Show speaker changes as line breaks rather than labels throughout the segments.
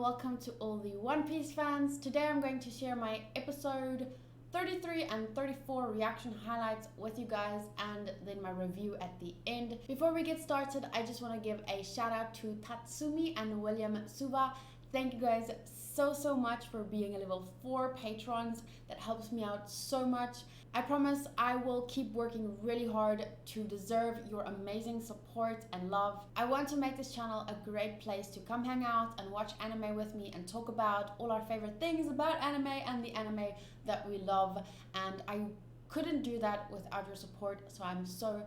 welcome to all the One Piece fans. Today I'm going to share my episode 33 and 34 reaction highlights with you guys and then my review at the end. Before we get started, I just want to give a shout out to Tatsumi and William Suva. Thank you guys so much for being a level 4 patrons. That helps me out so much. I promise I will keep working really hard to deserve your amazing support and love. I want to make this channel a great place to come hang out and watch anime with me and talk about all our favorite things about anime and the anime that we love. And I couldn't do that without your support, so I'm so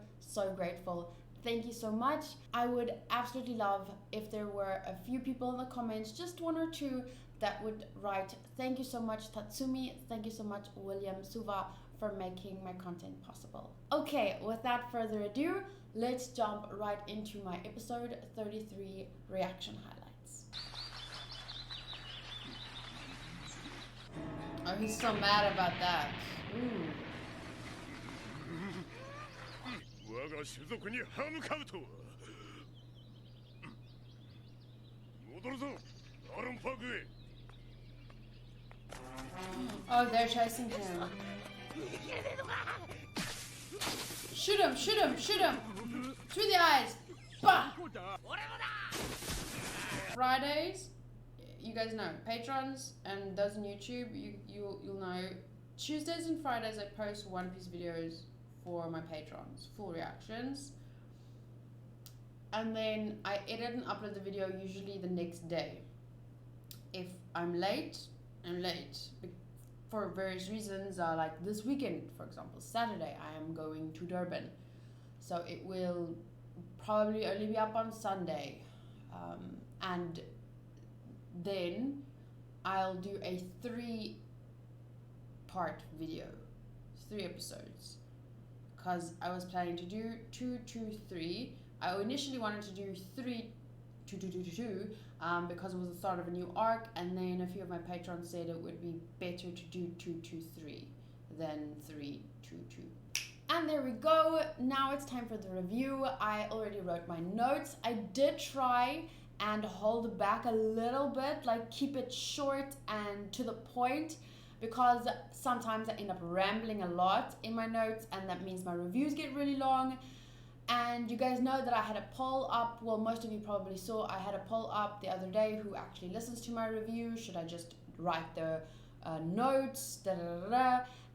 grateful. Thank you so much. I would absolutely love if there were a few people in the comments, just one or two, that would write, "Thank you so much Tatsumi, thank you so much William Suva for making my content possible." Okay, without further ado, let's jump right into my episode 33 reaction highlights. Oh, he's so mad about that. Ooh. Oh, they're chasing him. Shoot him, shoot him, shoot him! Through the eyes! Bah! Fridays, you guys know, patrons and those on YouTube, you'll know. Tuesdays and Fridays I post One Piece videos for my patrons, full reactions. And then I edit and upload the video usually the next day. If I'm late, I'm late. For various reasons, like this weekend, for example, Saturday, I am going to Durban. So it will probably only be up on Sunday. And then I'll do a 3-part video, 3 episodes. Because I was planning to do 2, 2, 3. I initially wanted to do 3, 2, 2, 2, 2, 2, because it was the start of a new arc, and then a few of my patrons said it would be better to do 2, 2, 3 than 3, 2, 2. And there we go. Now it's time for the review. I already wrote my notes. I did try and hold back a little bit, like keep it short and to the point, because sometimes I end up rambling a lot in my notes, and that means my reviews get really long. And you guys know that I had a poll up. Well, most of you probably saw I had a poll up the other day, who actually listens to my review. Should I just write the notes?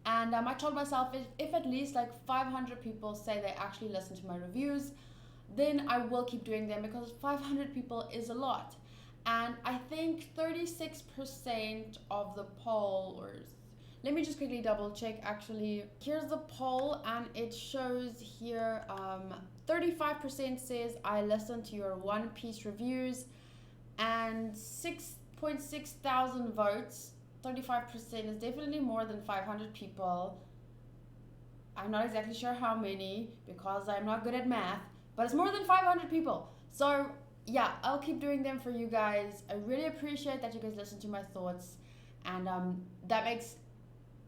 And I told myself, if at least like 500 people say they actually listen to my reviews, then I will keep doing them, because 500 people is a lot. And I think 36% of the poll, or let me just quickly double check actually. Here's the poll, and it shows here 35% says I listen to your One Piece reviews, and 6.6 thousand votes. 35% is definitely more than 500 people. I'm not exactly sure how many, because I'm not good at math, but it's more than 500 people. So yeah, I'll keep doing them for you guys. I really appreciate that you guys listen to my thoughts, and that makes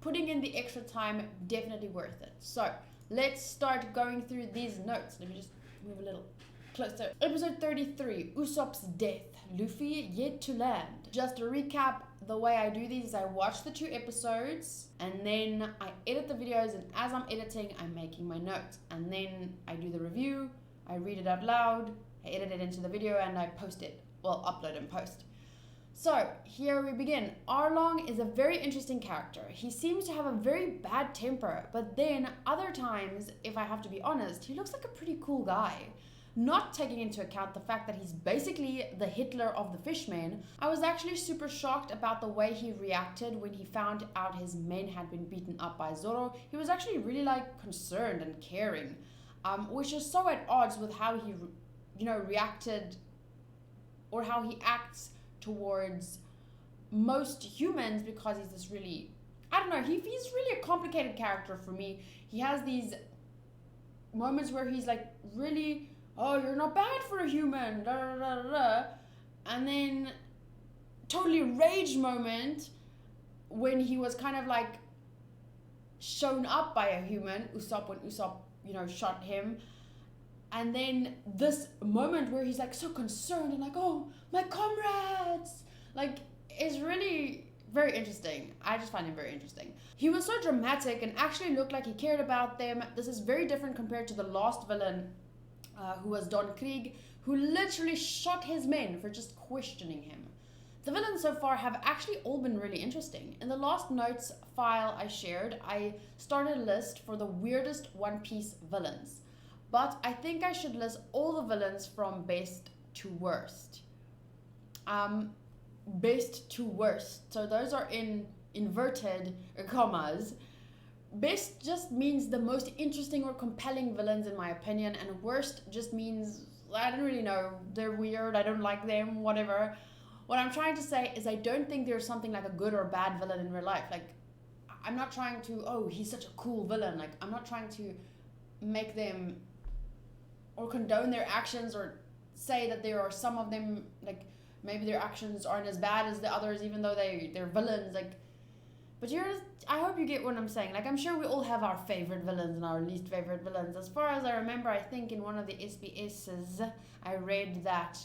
putting in the extra time definitely worth it. So let's start going through these notes. Let me just move a little closer. Episode 33, Usopp's death. Luffy yet to land. Just to recap, the way I do these is I watch the 2 episodes, and then I edit the videos, and as I'm editing, I'm making my notes. And then I do the review, I read it out loud, I edit it into the video, and I post it. Well, upload and post. So, here we begin. Arlong is a very interesting character. He seems to have a very bad temper, but then other times, if I have to be honest, he looks like a pretty cool guy. Not taking into account the fact that he's basically the Hitler of the fishmen, I was actually super shocked about the way he reacted when he found out his men had been beaten up by Zoro. He was actually really like concerned and caring, which is so at odds with how he, reacted, or how he acts towards most humans, because he's this really, I don't know, he's really a complicated character for me. He has these moments where he's like really, oh, you're not bad for a human, and then totally rage moment when he was kind of like shown up by a human, Usopp, when Usopp, shot him. And then this moment where he's like so concerned and like, oh, my comrades, like, is really very interesting. I just find him very interesting. He was so dramatic and actually looked like he cared about them. This is very different compared to the last villain, who was Don Krieg, who literally shot his men for just questioning him. The villains so far have actually all been really interesting. In the last notes file I shared, I started a list for the weirdest One Piece villains. But I think I should list all the villains from best to worst. Best to worst. So those are in inverted commas. Best just means the most interesting or compelling villains in my opinion, and worst just means, I don't really know, they're weird, I don't like them, whatever. What I'm trying to say is I don't think there's something like a good or bad villain in real life. Like, I'm not trying to, oh, he's such a cool villain. Like, I'm not trying to make them or condone their actions or say that there are some of them, like, maybe their actions aren't as bad as the others, even though they're villains. Like, but I hope you get what I'm saying. Like, I'm sure we all have our favorite villains and our least favorite villains. As far as I remember, I think in one of the SBSs, I read that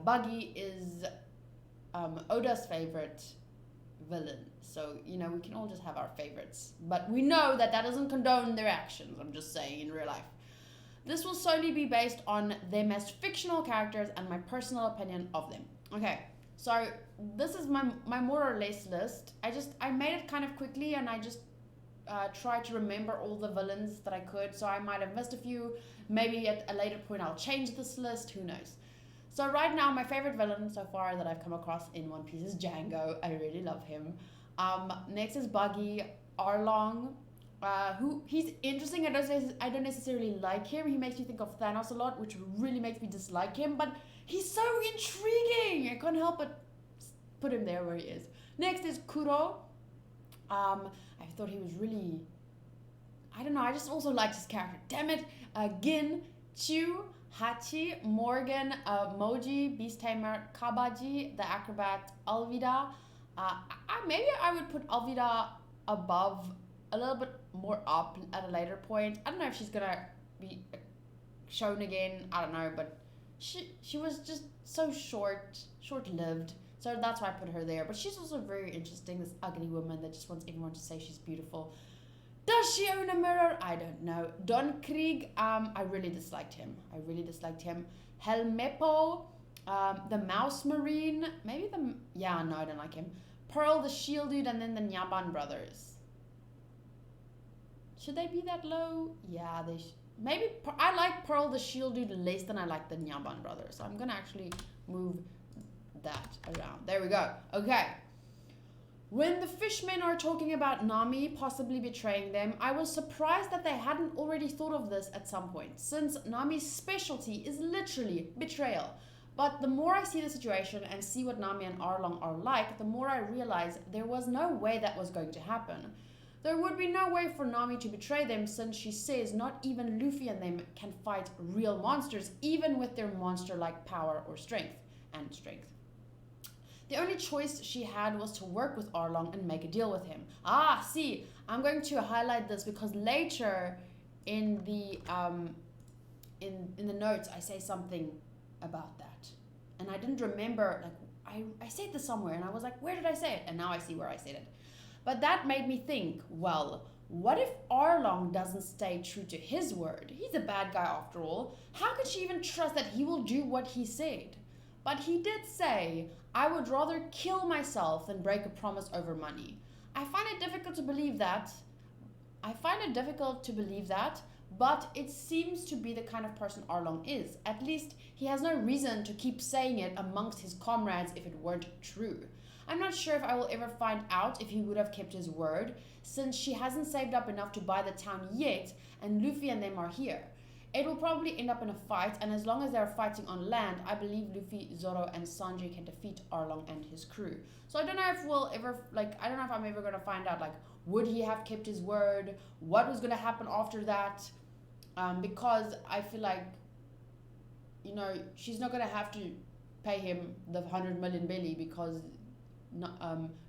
Buggy is Oda's favorite villain. So, you know, we can all just have our favorites. But we know that doesn't condone their actions, I'm just saying, in real life. This will solely be based on them as fictional characters and my personal opinion of them. Okay, so this is my more or less list. I made it kind of quickly, and I just tried to remember all the villains that I could. So I might have missed a few. Maybe at a later point I'll change this list, who knows. So right now, my favorite villain so far that I've come across in One Piece is Django. I really love him. Next is Buggy. Arlong, who he's interesting. I don't necessarily like him. He makes me think of Thanos a lot, which really makes me dislike him. But he's so intriguing. I can't help but put him there where he is. Next is Kuro. I thought he was really, I don't know. I just also liked his character. Damn it. Gin, Chu, Hachi, Morgan, Moji, Beast Tamer, Kabaji, the Acrobat, Alvida. Maybe I would put Alvida above, a little bit more up at a later point. I don't know if she's gonna be shown again. I don't know, but she was just so short-lived. So that's why I put her there. But she's also very interesting, this ugly woman that just wants everyone to say she's beautiful. Does she own a mirror? I don't know. Don Krieg, I really disliked him. Helmeppo, the Mouse Marine, maybe no, I don't like him. Pearl, the Shield Dude, and then the Nyaban brothers. Should they be that low? Yeah, they maybe. I like Pearl, the Shield Dude, less than I like the Nyaban brothers. So I'm gonna actually move that around. There we go. Okay. When the fishmen are talking about Nami possibly betraying them, I was surprised that they hadn't already thought of this at some point, since Nami's specialty is literally betrayal. But the more I see the situation and see what Nami and Arlong are like, the more I realize there was no way that was going to happen. There would be no way for Nami to betray them, since she says not even Luffy and them can fight real monsters, even with their monster-like power or strength. The only choice she had was to work with Arlong and make a deal with him. See, I'm going to highlight this because later in the in the notes I say something about that, and I didn't remember. Like I said this somewhere, and I was like, where did I say it? And now I see where I said it. But that made me think, well, what if Arlong doesn't stay true to his word? He's a bad guy after all. How could she even trust that he will do what he said? But he did say, I would rather kill myself than break a promise over money. I find it difficult to believe that, but it seems to be the kind of person Arlong is. At least he has no reason to keep saying it amongst his comrades if it weren't true. I'm not sure if I will ever find out if he would have kept his word, since she hasn't saved up enough to buy the town yet, and Luffy and them are here. It will probably end up in a fight, and as long as they're fighting on land, I believe Luffy, Zoro, and Sanji can defeat Arlong and his crew. So I don't know if we'll ever, I don't know if I'm ever going to find out, would he have kept his word? What was going to happen after that? Because I feel like, she's not going to have to pay him the 100 million belly because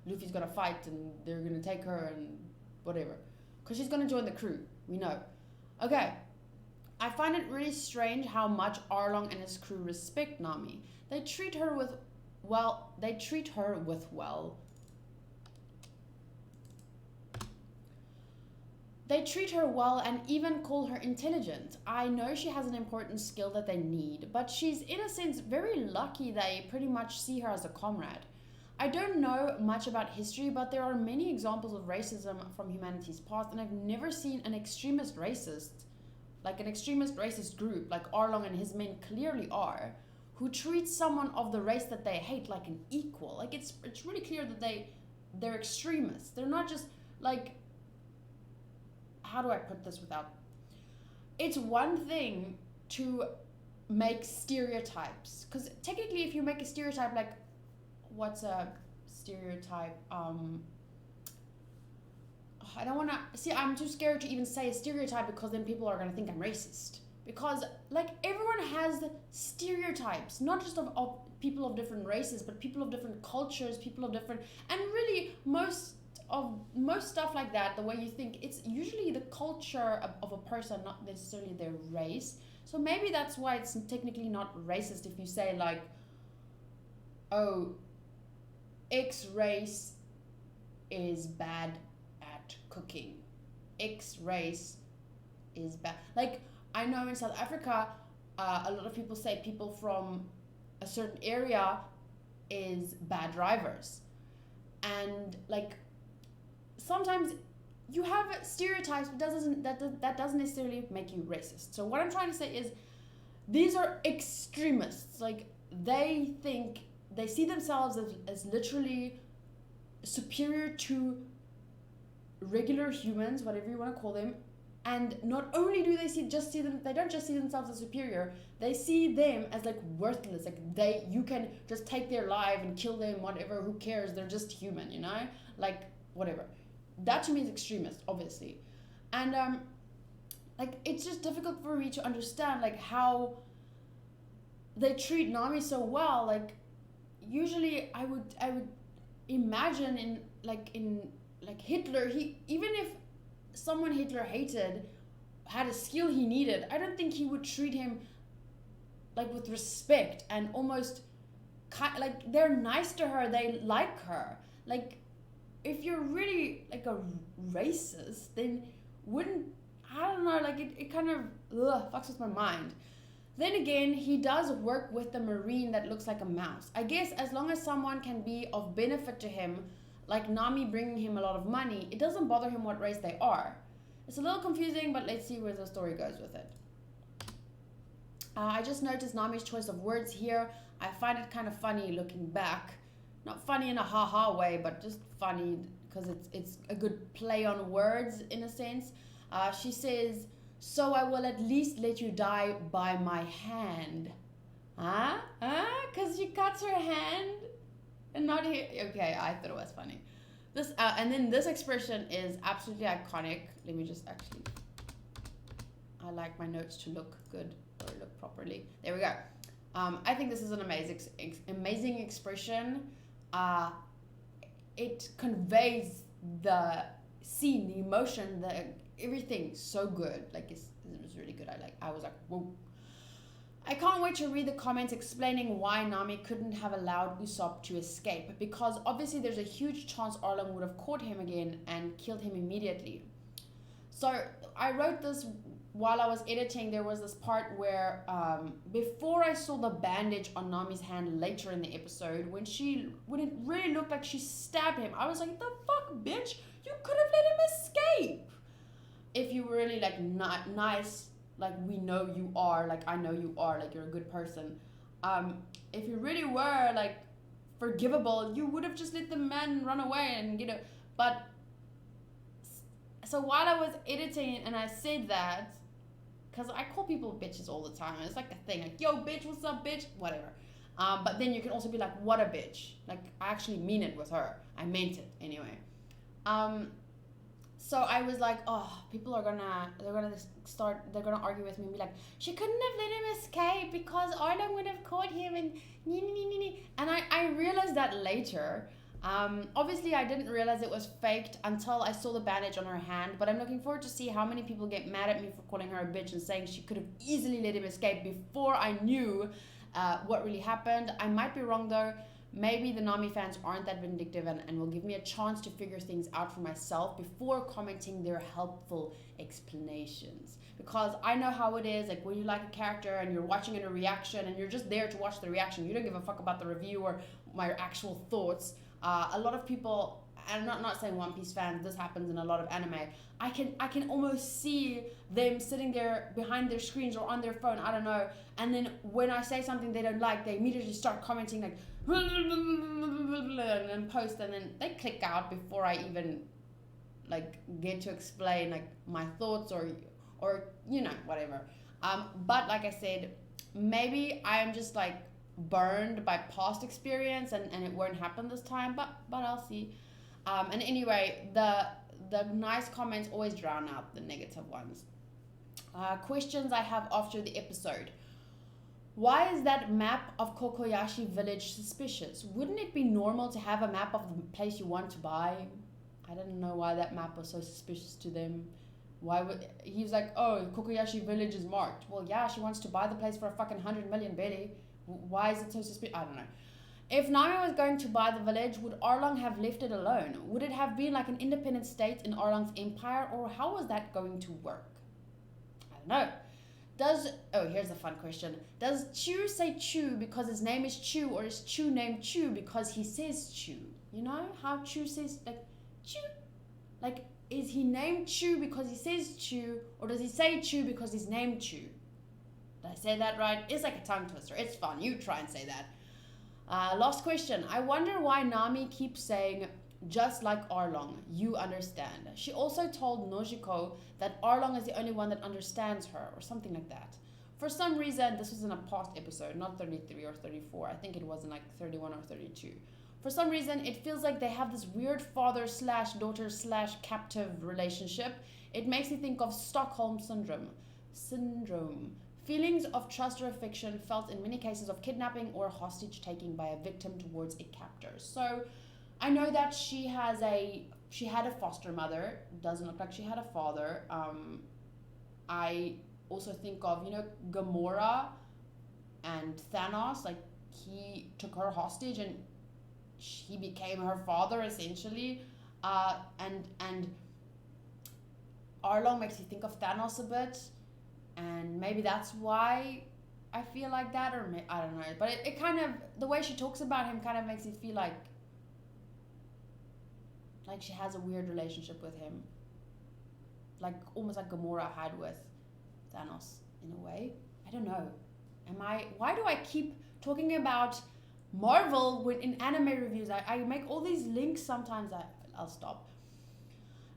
Luffy's going to fight and they're going to take her and whatever. Because she's going to join the crew, we know. Okay. I find it really strange how much Arlong and his crew respect Nami. They treat her with well, they treat her with well. They treat her well and even call her intelligent. I know she has an important skill that they need, but she's in a sense very lucky they pretty much see her as a comrade. I don't know much about history, but there are many examples of racism from humanity's past, and I've never seen an extremist racist, like an extremist racist group, like Arlong and his men clearly are, who treats someone of the race that they hate like an equal. Like it's really clear that they're extremists. They're not just like, how do I put this without? It's one thing to make stereotypes, because technically if you make a stereotype, like, what's a stereotype? I don't want to, see, I'm too scared to even say a stereotype because then people are going to think I'm racist. Because, like, everyone has stereotypes, not just of people of different races, but people of different cultures, people of different, and really most stuff like that, the way you think, it's usually the culture of a person, not necessarily their race. So maybe that's why it's technically not racist if you say, like, oh, X race is bad at cooking. X race is bad. Like, I know in South Africa, a lot of people say people from a certain area is bad drivers. And, like, sometimes you have stereotypes, but that doesn't necessarily make you racist. So what I'm trying to say is, these are extremists. Like, they see themselves as literally superior to regular humans, whatever you want to call them. And not only do they they don't just see themselves as superior, they see them as like worthless. Like you can just take their life and kill them, whatever, who cares? They're just human, you know? Like, whatever. That to me is extremist, obviously. And like, it's just difficult for me to understand like how they treat Nami so well. Like, usually I would imagine in Hitler, even if someone Hitler hated had a skill he needed, I don't think he would treat him like with respect and almost like they're nice to her, they like her. Like, if you're really like a racist, then I don't know, like it kind of fucks with my mind. Then again, he does work with a marine that looks like a mouse. I guess as long as someone can be of benefit to him, like Nami bringing him a lot of money, it doesn't bother him what race they are. It's a little confusing, but let's see where the story goes with it. I just noticed Nami's choice of words here. I find it kind of funny looking back. Not funny in a ha-ha way, but just funny because it's a good play on words in a sense. She says, "So I will at least let you die by my hand." Huh? Because she cuts her hand and not here. Okay, I thought it was funny. This and then this expression is absolutely iconic. Let me just actually, I like my notes to look good or look properly. There we go. I think this is an amazing expression. It conveys the scene, the emotion, everything so good. Like it was really good. I was like, whoa. I can't wait to read the comments explaining why Nami couldn't have allowed Usopp to escape, because obviously there's a huge chance Arlong would have caught him again and killed him immediately. So I wrote this while I was editing. There was this part where before I saw the bandage on Nami's hand later in the episode, when it really looked like she stabbed him, I was like, the fuck, bitch, you could have let him escape. If you were really like not nice, like we know you are, like I know you are, like you're a good person. If you really were like forgivable, you would have just let the man run away and but so while I was editing and I said that, because I call people bitches all the time, and it's like a thing, like, yo bitch, what's up bitch, whatever. But then you can also be like, what a bitch, like I actually mean it with her, I meant it anyway. So I was like, oh, people are gonna argue with me and be like, she couldn't have let him escape because Arlong would have caught him and I realized that later. Obviously I didn't realize it was faked until I saw the bandage on her hand, but I'm looking forward to see how many people get mad at me for calling her a bitch and saying she could have easily let him escape before I knew what really happened. I might be wrong though. maybe the Nami fans aren't that vindictive and will give me a chance to figure things out for myself before commenting their helpful explanations. Because I know how it is, like when you like a character and you're watching a reaction and you're just there to watch the reaction, you don't give a fuck about the review or my actual thoughts. A lot of people, and I'm not saying One Piece fans, this happens in a lot of anime, I can almost see them sitting there behind their screens or on their phone, I don't know, and then when I say something they don't like, they immediately start commenting like and then post, and then they click out before I even like get to explain like my thoughts or you know, whatever. But like I said, maybe I'm just like burned by past experience and it won't happen this time, but I'll see. And anyway, the nice comments always drown out the negative ones. Questions I have after the episode. Why is that map of Kokoyashi village suspicious? Wouldn't it be normal to have a map of the place you want to buy? I didn't know why that map was so suspicious to them. Why would he was like, oh, Kokoyashi village is marked. Well, yeah, she wants to buy the place for a fucking 100 million, Betty. Why is it so suspicious? I don't know. If Nami was going to buy the village, would Arlong have left it alone? Would it have been like an independent state in Arlong's empire, or how was that going to work? I don't know. Here's a fun question. Does Chu say Chu because his name is Chu, or is Chu named Chu because he says Chu? You know how Chu says like Chu? Like, is he named Chu because he says Chu, or does he say Chu because he's named Chu? Did I say that right? It's like a tongue twister. It's fun. You try and say that. Last question. I wonder why Nami keeps saying, just like Arlong, you understand. She also told Nojiko that Arlong is the only one that understands her, or something like that. For some reason, this was in a past episode, not 33 or 34. I think it was in like 31 or 32. For some reason, it feels like they have this weird father/daughter/captive relationship. It makes me think of Stockholm Syndrome. Feelings of trust or affection felt in many cases of kidnapping or hostage taking by a victim towards a captor. So I know that she had a foster mother. Doesn't look like she had a father. I also think of, you know, Gamora and Thanos. Like, he took her hostage and he became her father essentially. And Arlong makes you think of Thanos a bit. And maybe that's why I feel like that, or I don't know. But it kind of, the way she talks about him kind of makes it feel like she has a weird relationship with him. Like, almost like Gamora had with Thanos, in a way. I don't know. Why do I keep talking about Marvel when in anime reviews? I make all these links sometimes. I'll stop.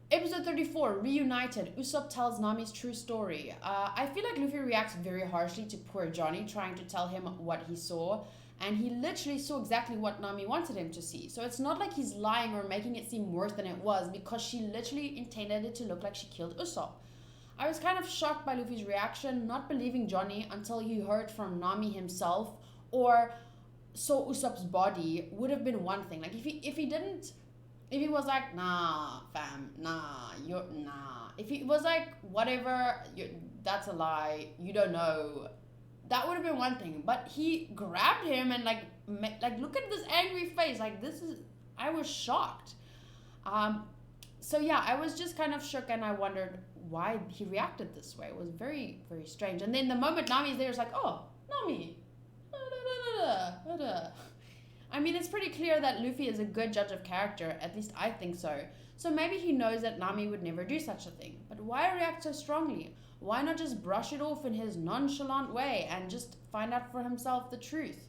Episode 34, Reunited. Usopp tells Nami's true story. I feel like Luffy reacts very harshly to poor Johnny, trying to tell him what he saw. And he literally saw exactly what Nami wanted him to see. So it's not like he's lying or making it seem worse than it was, because she literally intended it to look like she killed Usopp. I was kind of shocked by Luffy's reaction, not believing Johnny until he heard from Nami himself or saw Usopp's body. Would have been one thing. Like, if he was like, nah, fam, nah, nah. If he was like, whatever, that's a lie, you don't know, that would have been one thing. But he grabbed him and like look at this angry face. Like, I was shocked. So yeah, I was just kind of shook, and I wondered why he reacted this way. It was very, very strange. And then the moment Nami's there, it's like, oh, Nami. I mean, it's pretty clear that Luffy is a good judge of character, at least I think so. So maybe he knows that Nami would never do such a thing. But why react so strongly? Why not just brush it off in his nonchalant way and just find out for himself the truth?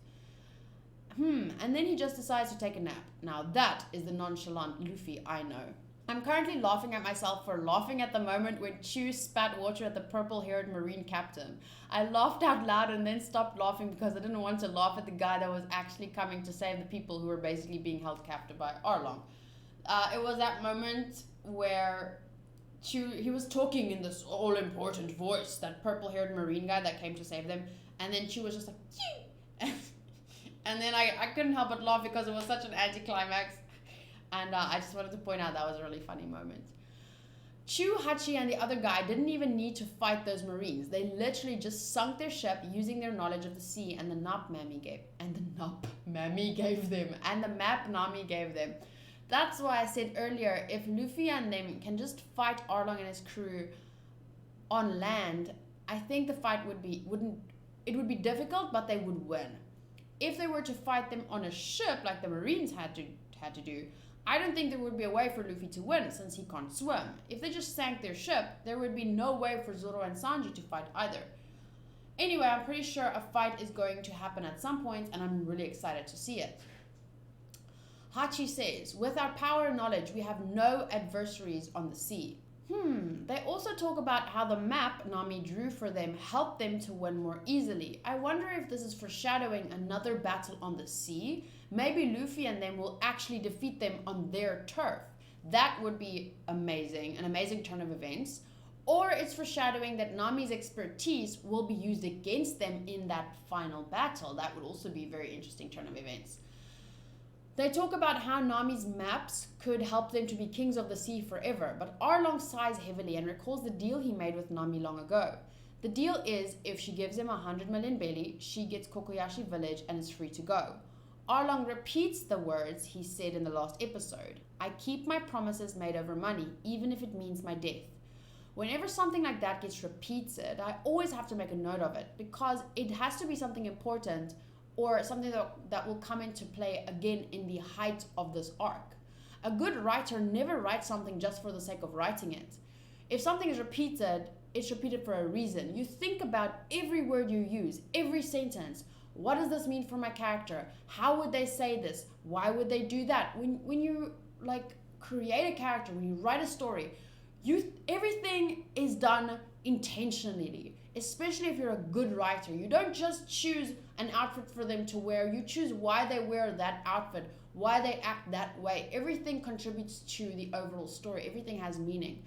And then he just decides to take a nap. Now that is the nonchalant Luffy I know. I'm currently laughing at myself for laughing at the moment when Chu spat water at the purple-haired marine captain. I laughed out loud and then stopped laughing because I didn't want to laugh at the guy that was actually coming to save the people who were basically being held captive by Arlong. It was that moment where he was talking in this all-important voice, that purple-haired marine guy that came to save them, and then Chu was just like, Chew! And then I couldn't help but laugh because it was such an anticlimax. And I just wanted to point out that was a really funny moment. Chu, Hachi, and the other guy didn't even need to fight those Marines. They literally just sunk their ship using their knowledge of the sea and the map Nami gave them. And the map Nami gave them. That's why I said earlier, if Luffy and them can just fight Arlong and his crew on land, I think the fight would be difficult, but they would win. If they were to fight them on a ship like the Marines had to do, I don't think there would be a way for Luffy to win since he can't swim. If they just sank their ship, there would be no way for Zoro and Sanji to fight either. Anyway, I'm pretty sure a fight is going to happen at some point, and I'm really excited to see it. Hachi says, with our power and knowledge, we have no adversaries on the sea. They also talk about how the map Nami drew for them helped them to win more easily. I wonder if this is foreshadowing another battle on the sea. Maybe Luffy and them will actually defeat them on their turf. That would be amazing, an amazing turn of events. Or it's foreshadowing that Nami's expertise will be used against them in that final battle. That would also be a very interesting turn of events. They talk about how Nami's maps could help them to be kings of the sea forever, but Arlong sighs heavily and recalls the deal he made with Nami long ago. The deal is, if she gives him 100 million belly, she gets Kokoyashi village and is free to go. Arlong repeats the words he said in the last episode. I keep my promises made over money, even if it means my death. Whenever something like that gets repeated, I always have to make a note of it, because it has to be something important or something that will come into play again in the height of this arc. A good writer never writes something just for the sake of writing it. If something is repeated, it's repeated for a reason. You think about every word you use, every sentence. What does this mean for my character? How would they say this? Why would they do that? When you create a character, when you write a story, everything is done intentionally. Especially if you're a good writer. You don't just choose an outfit for them to wear. You choose why they wear that outfit, why they act that way. Everything contributes to the overall story. Everything has meaning.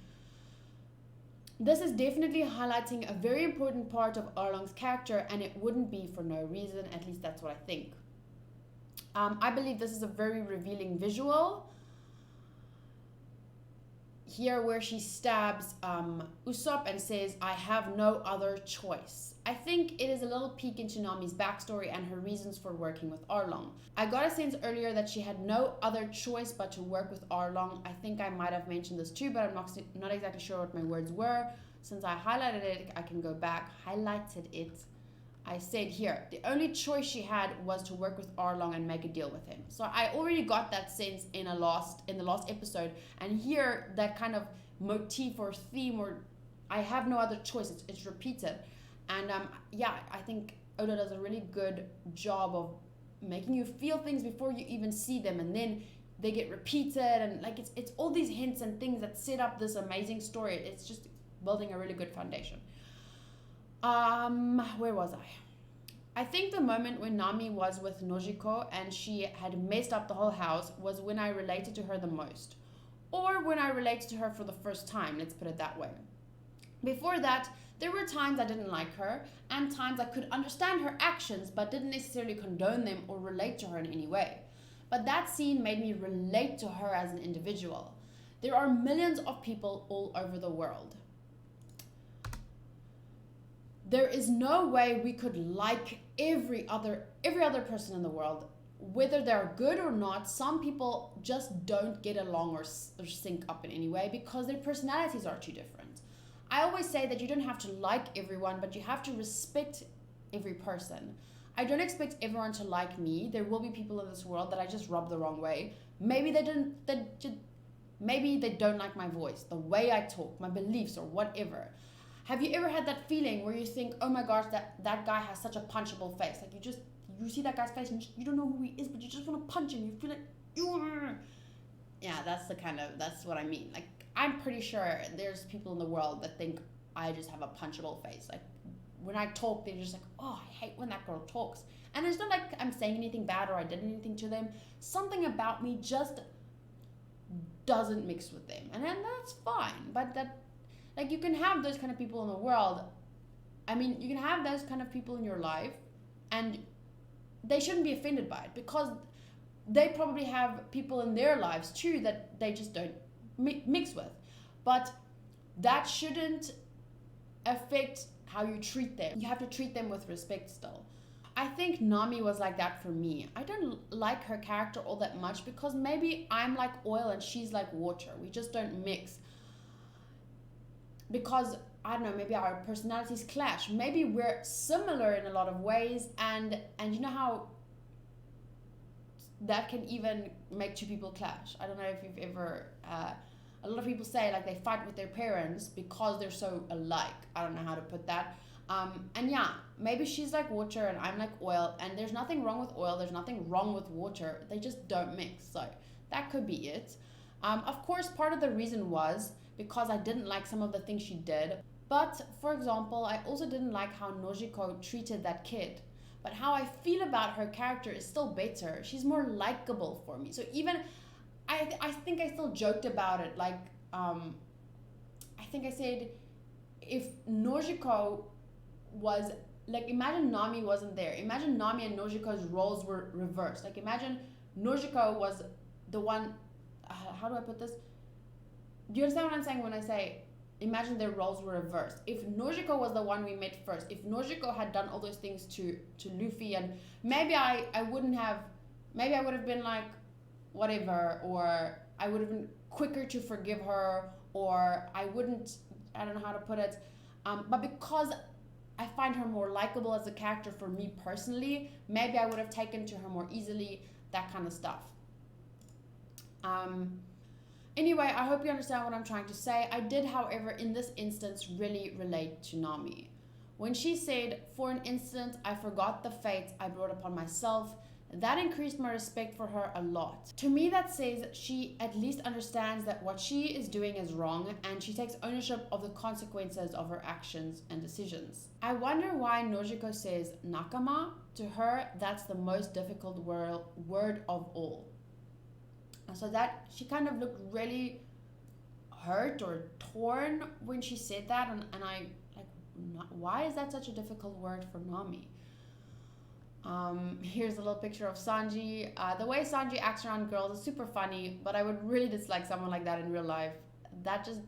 This is definitely highlighting a very important part of Arlong's character, and it wouldn't be for no reason. At least that's what I think. I believe this is a very revealing visual. Here where she stabs Usopp and says, I have no other choice. I think it is a little peek into Nami's backstory and her reasons for working with Arlong. I got a sense earlier that she had no other choice but to work with Arlong. I think I might have mentioned this too, but I'm not exactly sure what my words were. Since I highlighted it, I can go back. Highlighted it. I said here, the only choice she had was to work with Arlong and make a deal with him. So I already got that sense in the last episode, and here that kind of motif or theme, or I have no other choice, it's repeated. And I think Oda does a really good job of making you feel things before you even see them, and then they get repeated, and it's all these hints and things that set up this amazing story. It's just building a really good foundation. Where was I? I think the moment when Nami was with Nojiko and she had messed up the whole house was when I related to her the most. Or when I related to her for the first time, let's put it that way. Before that, there were times I didn't like her, and times I could understand her actions but didn't necessarily condone them or relate to her in any way. But that scene made me relate to her as an individual. There are millions of people all over the world. There is no way we could like every other person in the world, whether they're good or not. Some people just don't get along or sync up in any way because their personalities are too different. I always say that you don't have to like everyone, but you have to respect every person. I don't expect everyone to like me. There will be people in this world that I just rub the wrong way. Maybe they don't like my voice, the way I talk, my beliefs, or whatever. Have you ever had that feeling where you think, oh my gosh, that guy has such a punchable face? Like you see that guy's face and you don't know who he is, but you just want to punch him. You feel like, yeah, that's what I mean. Like, I'm pretty sure there's people in the world that think I just have a punchable face. Like, when I talk, they're just like, oh, I hate when that girl talks. And it's not like I'm saying anything bad or I did anything to them. Something about me just doesn't mix with them. And then that's fine. But you can have those kind of people in the world. I mean, you can have those kind of people in your life and they shouldn't be offended by it because they probably have people in their lives too that they just don't mix with. But that shouldn't affect how you treat them. You have to treat them with respect still. I think Nami was like that for me. I don't like her character all that much because maybe I'm like oil and she's like water. We just don't mix. Because, I don't know, maybe our personalities clash. Maybe we're similar in a lot of ways, and you know how that can even make two people clash. I don't know if you've ever... a lot of people say like they fight with their parents because they're so alike. I don't know how to put that. And yeah, maybe she's like water and I'm like oil, and there's nothing wrong with oil, there's nothing wrong with water, they just don't mix. So that could be it. Of course, part of the reason was because I didn't like some of the things she did. But for example, I also didn't like how Nojiko treated that kid. But how I feel about her character is still better. She's more likable for me. So even, I think I still joked about it. Like, I think I said, if Nojiko was, like, imagine Nami wasn't there. Imagine Nami and Nojiko's roles were reversed. Like, imagine Nojiko was the one, how do I put this? Do you understand what I'm saying when I say, imagine their roles were reversed? If Nojiko was the one we met first, if Nojiko had done all those things to Luffy, and maybe I wouldn't have, maybe I would have been like, whatever, or I would have been quicker to forgive her, or I wouldn't, I don't know how to put it, but because I find her more likable as a character for me personally, maybe I would have taken to her more easily, that kind of stuff. Anyway, I hope you understand what I'm trying to say. I did, however, in this instance, really relate to Nami. When she said, for an instant, I forgot the fate I brought upon myself, that increased my respect for her a lot. To me, that says she at least understands that what she is doing is wrong, and she takes ownership of the consequences of her actions and decisions. I wonder why Nojiko says nakama. To her, that's the most difficult word of all. So that she kind of looked really hurt or torn when she said that, and I like, why is that such a difficult word for Nami? Here's a little picture of Sanji. The way Sanji acts around girls is super funny, but I would really dislike someone like that in real life. That just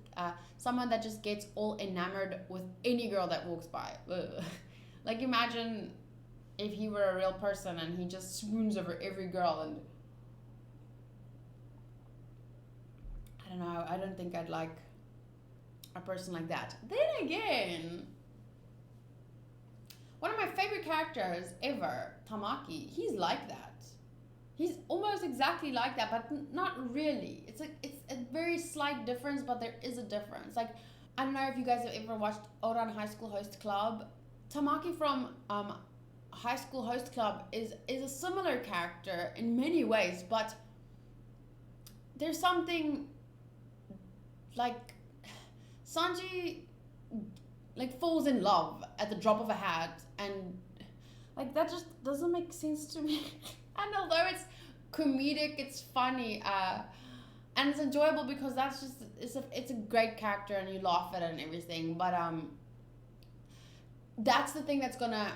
someone that just gets all enamored with any girl that walks by. Ugh. Like, imagine if he were a real person and he just swoons over every girl, and I don't know, I don't think I'd like a person like that. Then again, one of my favorite characters ever, Tamaki, he's like that. He's almost exactly like that, but not really. It's a very slight difference, but there is a difference. Like, I don't know if you guys have ever watched Ouran High School Host Club. Tamaki from High School Host Club is a similar character in many ways, but there's something like Sanji like falls in love at the drop of a hat, and like that just doesn't make sense to me. And although it's comedic, it's funny, and it's enjoyable because that's just it's a great character and you laugh at it and everything. But that's the thing that's gonna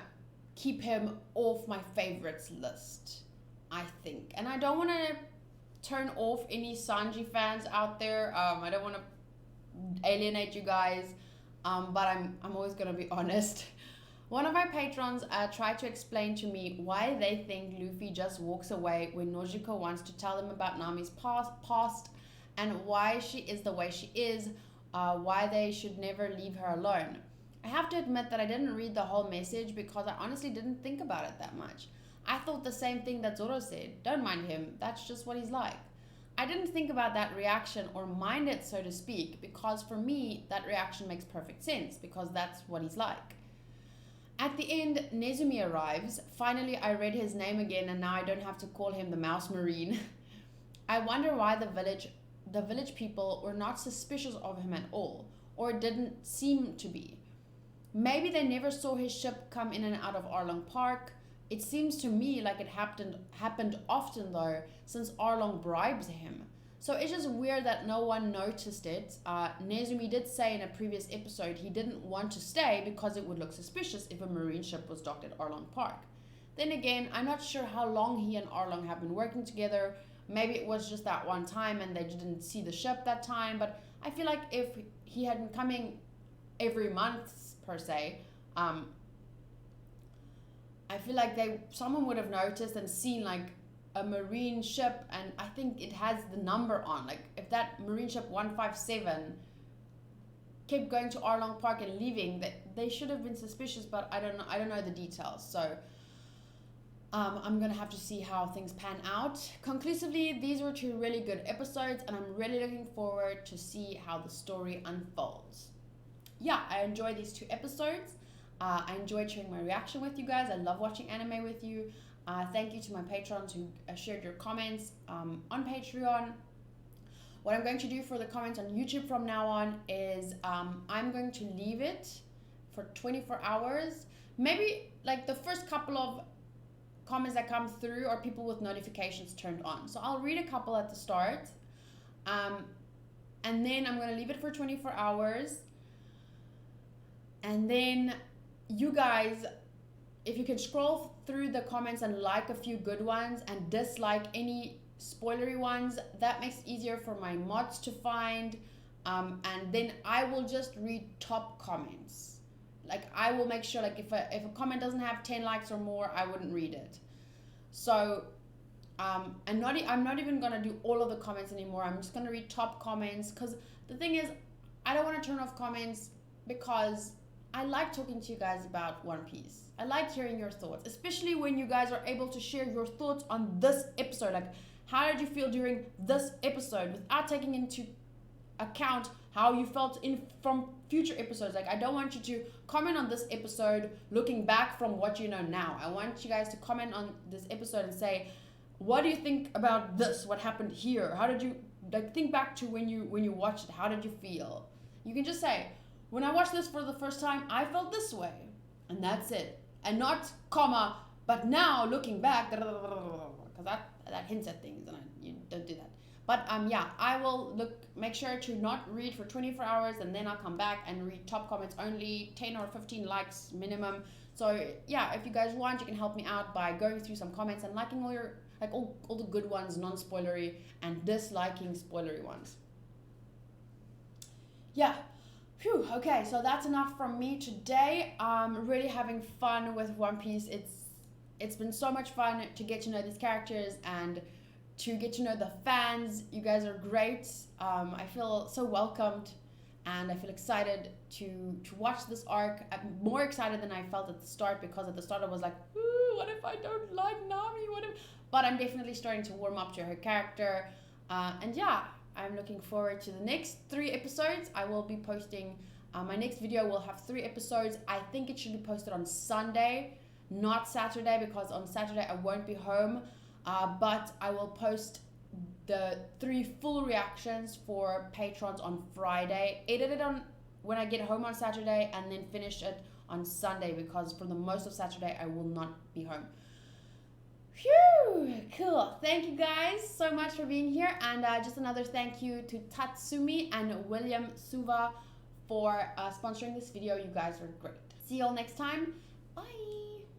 keep him off my favorites list, I think. And I don't want to turn off any Sanji fans out there. I don't want to alienate you guys, but I'm always gonna be honest. One of our patrons tried to explain to me why they think Luffy just walks away when Nojiko wants to tell them about Nami's past and why she is the way she is, why they should never leave her alone. I have to admit that I didn't read the whole message because I honestly didn't think about it that much. I thought the same thing that Zoro said. Don't mind him, that's just what he's like. I didn't think about that reaction or mind it, so to speak, because for me, that reaction makes perfect sense because that's what he's like. At the end, Nezumi arrives. Finally, I read his name again and now I don't have to call him the Mouse Marine. I wonder why the village people were not suspicious of him at all, or didn't seem to be. Maybe they never saw his ship come in and out of Arlong Park. It seems to me like it happened often though, since Arlong bribes him. So it's just weird that no one noticed it. Nezumi did say in a previous episode he didn't want to stay because it would look suspicious if a marine ship was docked at Arlong Park. Then again, I'm not sure how long he and Arlong have been working together. Maybe it was just that one time and they didn't see the ship that time, but I feel like if he had been coming every month per se, I feel like someone would have noticed and seen like a marine ship, and I think it has the number on. Like if that marine ship 157 kept going to Arlong Park and leaving, that they should have been suspicious, but I don't know the details. So I'm gonna have to see how things pan out. Conclusively, these were 2 really good episodes, and I'm really looking forward to see how the story unfolds. Yeah, I enjoyed these 2 episodes. I enjoyed sharing my reaction with you guys. I love watching anime with you. Thank you to my patrons who shared your comments on Patreon. What I'm going to do for the comments on YouTube from now on is I'm going to leave it for 24 hours. Maybe like the first couple of comments that come through are people with notifications turned on. So I'll read a couple at the start. And then I'm going to leave it for 24 hours. And then you guys, if you can scroll through the comments and like a few good ones and dislike any spoilery ones, that makes it easier for my mods to find. And then I will just read top comments. Like I will make sure, like if a comment doesn't have 10 likes or more, I wouldn't read it. So I'm not even gonna do all of the comments anymore. I'm just gonna read top comments, because the thing is, I don't want to turn off comments, because I like talking to you guys about One Piece. I like hearing your thoughts, especially when you guys are able to share your thoughts on this episode. Like, how did you feel during this episode, without taking into account how you felt from future episodes. Like, I don't want you to comment on this episode looking back from what you know now. I want you guys to comment on this episode and say, what do you think about this? What happened here? How did you, like, think back to when you watched it? How did you feel? You can just say, when I watched this for the first time, I felt this way, and that's it. And not comma, but now looking back, because that hints at things, and you don't do that. But yeah, I will make sure to not read for 24 hours, and then I'll come back and read top comments only, 10 or 15 likes minimum. So yeah, if you guys want, you can help me out by going through some comments and liking all the good ones, non-spoilery, and disliking spoilery ones. Yeah. Phew, okay, so that's enough from me today. Really having fun with One Piece. It's been so much fun to get to know these characters and to get to know the fans. You guys are great. I feel so welcomed, and I feel excited to watch this arc. I'm more excited than I felt at the start, because at the start I was like, ooh, what if I don't like Nami? But I'm definitely starting to warm up to her character. And yeah, I'm looking forward to the next 3 episodes. I will be posting, my next video will have 3 episodes. I think it should be posted on Sunday, not Saturday, because on Saturday I won't be home. But I will post the 3 full reactions for patrons on Friday, edit it on when I get home on Saturday, and then finish it on Sunday, because for the most of Saturday I will not be home. Phew, cool. Thank you guys so much for being here, and just another thank you to Tatsumi and William Suva for sponsoring this video. You guys are great. See you all next time. Bye.